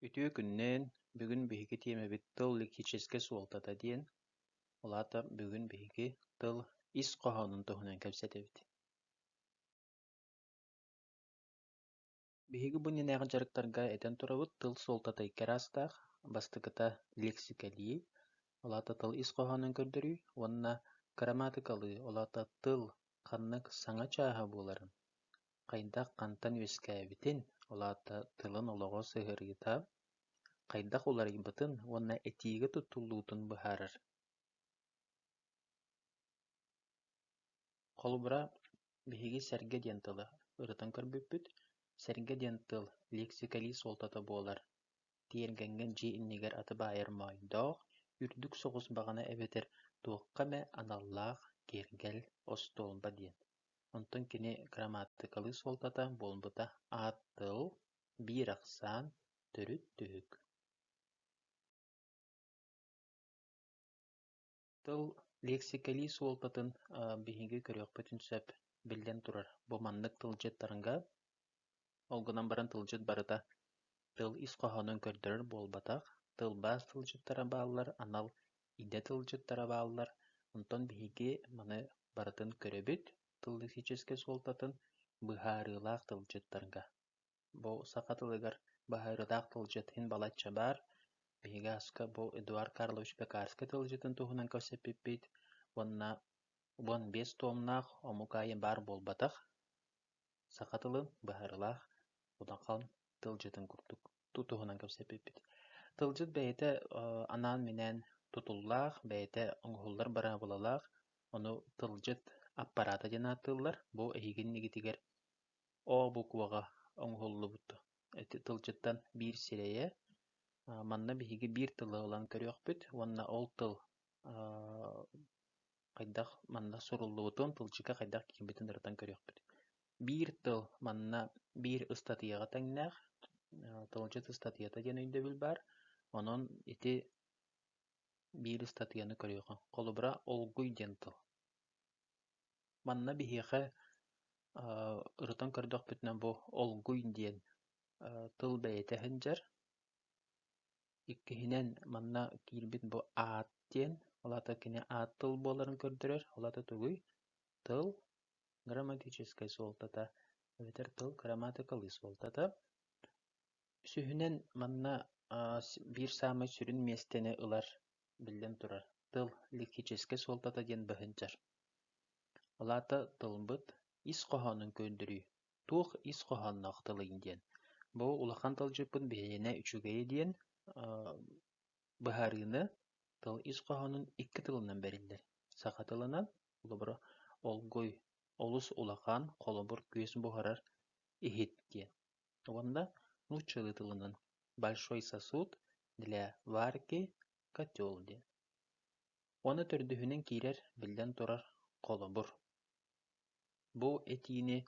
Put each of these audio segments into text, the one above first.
Ütüö күннен бүгүн биһиги тиэмэбит тыл лексическэй суолтата диэн, улаата бүгүн биһиги тыл ис хоһоонун туһунан кэпсэтэбит. Биһиги бу нинээҕи дьарыктарга этэн турабыт тыл суолтатай кэраастаах, бастыкыта лексикалии, улаата тыл ис хоһоонун көрдөрүү, уонна грамматикалыы улаата тыл ханнык саҥа чааһа буоларын, хайдах хантан үөскээбитин, улаата тылын олоҕо сыһырыыта, хайдах уларыйбытын уонна этиигэ туттуллуутун быһаарар. Холбура биһиги сэргэ диэн тылы ырытан көрбүппүт, сэргэ диэн тыл лексикалии суолтата буолар. Тиэргэҥҥэн дьиэ иннигэр аты баайар моойдоох, үрдүк соҕус баҕана эбэтэр туохха мэ аналлаах киэргэл остуолба диэн. Онтон кини грамматикалыы суолтата буолбута аат тыл, биир ахсаан, төрүт түһүк. Тыл лексикалии суолтатын биһиги көрүөхпүтүн сөп билэн турар. Бу маннык тылдьыттарыҥҥа олгунан баран тылдьыт барыта тыл ис хоһоонун көрдөрөр буолбатах, тылбаас тылдьыттара бааллар, анал идэ тылдьыттара бааллар. Онтон биһиги маны барытын көрөбүт тыл лексическэй суолтатын быһаарыылаах тылдьыттарга. Бу саха тылыгар быһаарыылаах тылдьыт хин балачча баар. Биһиги аска бу Эдуард Карлович Пекарский тылдьытын туһунан көсөппүппит. Уонна уон биэс туомнаах омукайы баар буолбатах, саха тылын быһаарыылаах улахан тылдьытын курдук туһунан көсөппүппит. Тылдьыт бэйэтэ анаан минэн тутуллаах, бэйэтэ оҥоһуллар бараа булалаах, ону тылдьыт аппарата диэн ааттыыллар. Бу эһигин нигитигэр О букваҕа оҥоһуллубут тылдьыттан биир сирэйэ, манна биһиги биир тылы ылан көрүөхпүт, уонна ол тыл хайдах манна суруллубутун тылдьыка хайдах киирбитин ырытан көрүөхпүт. Биир тыл манна биир ыстатыйаҕа таҥнаах, тылдьыт ыстатыйата диэн өйдөбүл баар, онон ити биир ыстатыйаны көрүөхү. Холубура олгуй диэн тыл. Манна биһиэхэ ырытан көрдөөхпүтүнэ бу олгуй диэн тыл бэйэтэ хындьар, иккиһинэн манна киирбит бу аат диэн, улаата кини аат тыл буоларын көрдөрөр, улаата тугуй тыл грамматическэй суолтата, эбэтэр тыл грамматикалыы суолтата. Сүһүнэн манна биир саамай сүрүн миэстэни ылар билэн турар. Тыл лексическэй суолтата диэн быһындьар. Улаата тылбыт ис хоһоонун көрдөрүү, туох ис хоһоонноох тылыйын диэн. Бу улахан тылдьыппын биһиэнэ үчүгэйи диэн быһаарыыны тыл ис хоһоонун икки тылынан бэриллэр. Саха тылынан улубура олгуй олус улахан холобур күөс буһарар иһит диэн. Уонна нууччалыы тылынан большой сосуд для варки котел диэн. Уону төрдүһүнэн киирэр билэн турар холобур. Бу этиини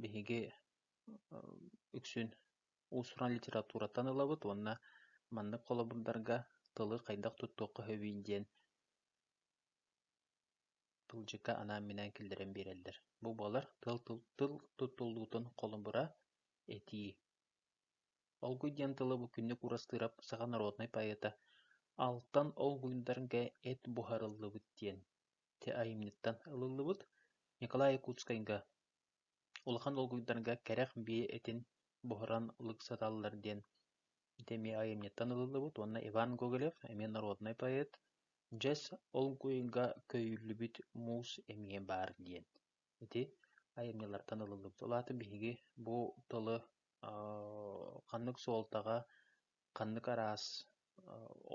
биһиги үксүн уусуран литератураттан ылабыт, уонна маннык холобурдарга тылы хайдах туттуохха хөбүйн диэн тылдьыка анаан минэн киллэрэн биэрэллэр. Бу буолар тыл туттуллуутун холобура этии. Олгуй диэн тылы бу күннүк урастыырап саха народный поэта алтан олгуйдарга эт буһарыллыбыт диэн те айымныттан ылыллыбыт. Николай Якутскайга улахан олгуйдарга кэрэх бии этин буһаран лыксаталлар диэн теми айымныттан ылыллыбыт. Уонна Иван Гоголев, эмиэ народный поэт, дьэс олгуйга көйүллүбүт муус эмиэ баар диэн ити айымнялартан ылыллыбыт. Улаата биһиги бу тылы ханнык суолтаҕа, ханнык араас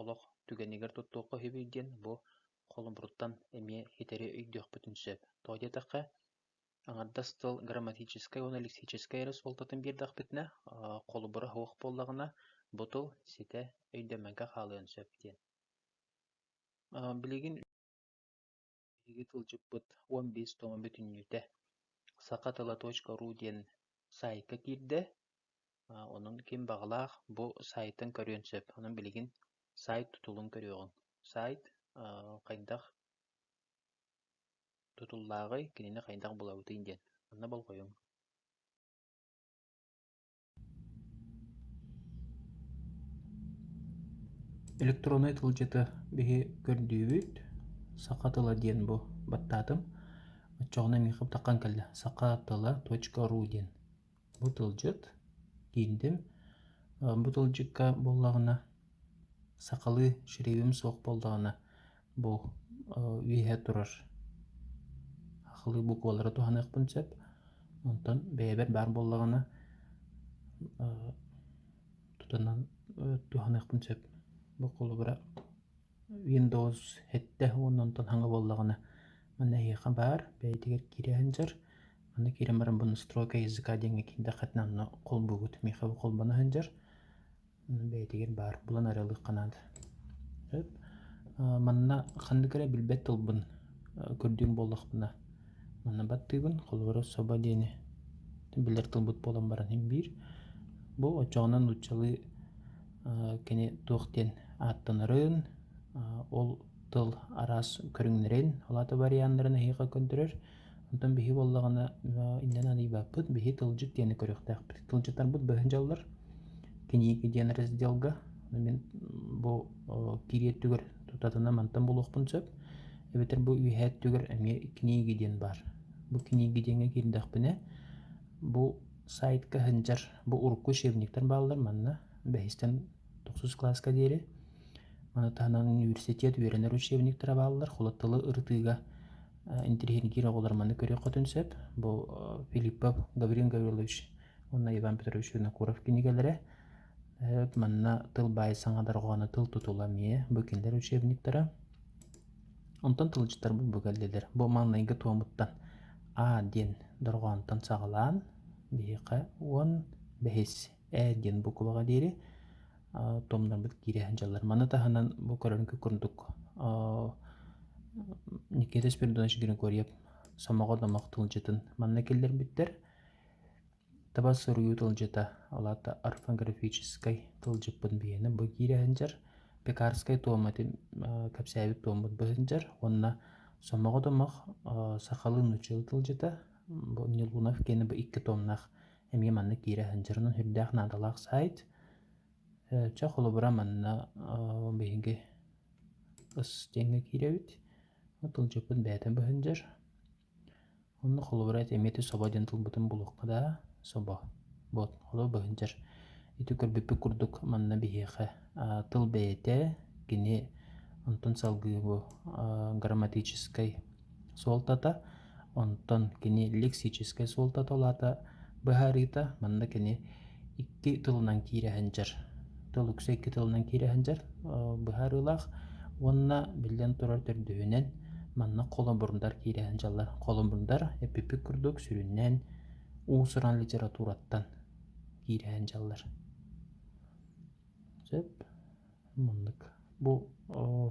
олох түгэнигэр туттуохха хөбүй диэн бу холобуруттан эмиэ хитери өйдүөхпүтүн сөп. Тоҕотиэтахха аҥардас тыл грамматическэй уонна лексическэй эрэ суолтатын биэрдэхпитинэ холобура хуох буоллаҕына бу тыл ситэ өйдөммэҥҥэ хаалыан сөп диэн. Билигин биһиги тылдьыппыт 15 томо бүтүннүүтэ sakatala.ru диэн сайка киирдэ, онун ким баҕалаах бу сайттан көрүөн сөп. Онун билигин сайт тутулун көрүөҕүн. Сайт хайдах тутуллааҕый кинини хайдах булабытыын диэн. Онно болҕойуҥ. электронный тылжыты биһи көрдүүбүт сакатыла диэн бу баттаатым оччоҕуна миэхип таккан кэллэ sakatala.ru диэн бу тылжыт кииндим бу тылжыкка боллагына сакалы ширэбим суох боллагына бу үөһэ турар ахылы буквалары туханыахпын сөп онтон бэйэбэр баар боллагына тутанан туханыахпын сөп бу колубура Windows хетте онтон хаңа боллагына манна хиэха баар бэйэтигэр кирэһэнжэр манна кирен баран бу настройка языка диэҥэ киндэ хатнанна колбугут миэха бу колбанаһынжэр бэйэтигэр баар булан аралыыкканаат манна ханныгыра билбэт тылбын көрдүүм боллахпына манна баттыыбын колубура соба диэни билэр тылбыт болан баран химбиир бу очоҕунан учалы кини туохтен ааттанарын ол тыл араас көрүҥнэрин олата варианнарына хиэха көндөрөр онтон биһи боллагына иннен аныйбаппыт биһи тылжыт диэни көрүөхтэахпит тылжытарбыт быһын жаллар киниики диэн разделга мен бу кириэттүгэр тутатына мантан булуохпун сөп эбетер бу үөһээттүгэр эмиэ кинииги диэн бар бу кинииги диэҥэ киирдэхпине бу сайтка хынжар бу урукку учебниктер бааллар манна бэһистен 9 класска диэри мана таһынан университет үөрэнер учебниктер бааллар холоттылы ырытыыга интерхиргир оҕолар маны көрүөххөтүн сөп бу Филиппов Гаврил Гаврилович онна Иван Петрович Винокуров кинигелере манна тыл баай саҥадарҕоҕана тыл тутула мие бу кинилэр учебниктера онтон тылдьыттар бу бугаллилер бу маанайга туомуттан А диэн дорҕоонтон саҕалаан биһиха уон бэһис диэн букваҕа диэри томнарбыт киирэһэн жаллар маны таһынан бу көрөрүнкү курдук Никита Спиридонович Григорьев самоҕо домох тылдьытын манна киллэрбиттэр таба сыруу тылдьыта олата орфографической тылдьыппын биэни бу киирэһэнжэр пекарскай туомати кэпсээбит туомут быһынжар онна самоҕо домох сахалы нучыл тылдьыта бу Нилунов кени бу икки томнах эмиэ манна киирэһэнжэр онон хүрдээх наадалаах сайт ча холобура манна биһиги ыс диэҥэ киирэбит тылдьыппын бээтэ быһынжар онно холобура эмиэти соба диэн тылбытын булуоххада соба бот холо быһынжар ити көрбүппү курдук манна биһиэхэ тыл бэйэтэ кини онтон салгыы бу грамматической суолтата онтон кини лексическэй суолтата олата быһаарыыта манна кини икки тылынан киирэһэнжэр тыл үксэ икки тылынан киирэһэнжэр быһаарыылаах уонна билэн турар төрдүһүнэн манна холобурундар киирэһэн жаллар холобурундар эппиппик курдук сүрүннэн уусуран литератураттан киирэһэн жаллар сөп мындык бу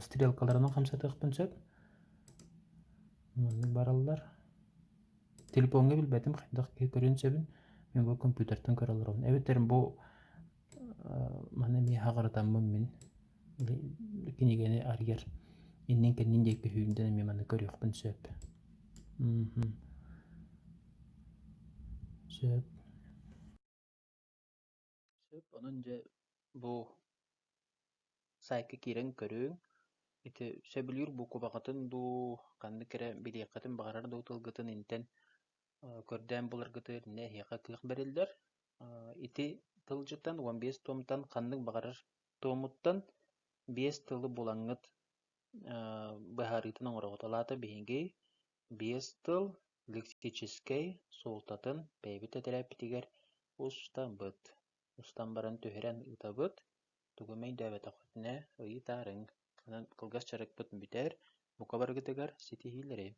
стрелкаларынан хамсатыахпын сөп мындык бараллар телефонга билбетим хайдах көрүн сөбүн мен бу компьютертен көрөлөрүм эбетер бу мана ми хагарытаммын мен кинигени арыгер иннен кеннин декке хүйүнден мен маны көрүөхпүн сөп сөп онон же бу сайка кирен көрүң ити сөбүлүр бу кубагатын ду канны кере билиэккатын багарар ду тылгытын интен көрдөөн буларгытыр не хиэка кыах берилдер ити тылжыттан 15 томтан каннык багарар томуттан 5 тылы булаңыт быһаарытын оҥорҕоталаата биһиги 5 тыл лексическэй суолтатын бэйбит этэрээппитигэр устан баран төһөрэн ытабыт тугумай дөбөтөхүтүнэ ыйытаарыҥ кылгас чарыкпыт бүтээр бука баргытыгар ситиһиилэрэй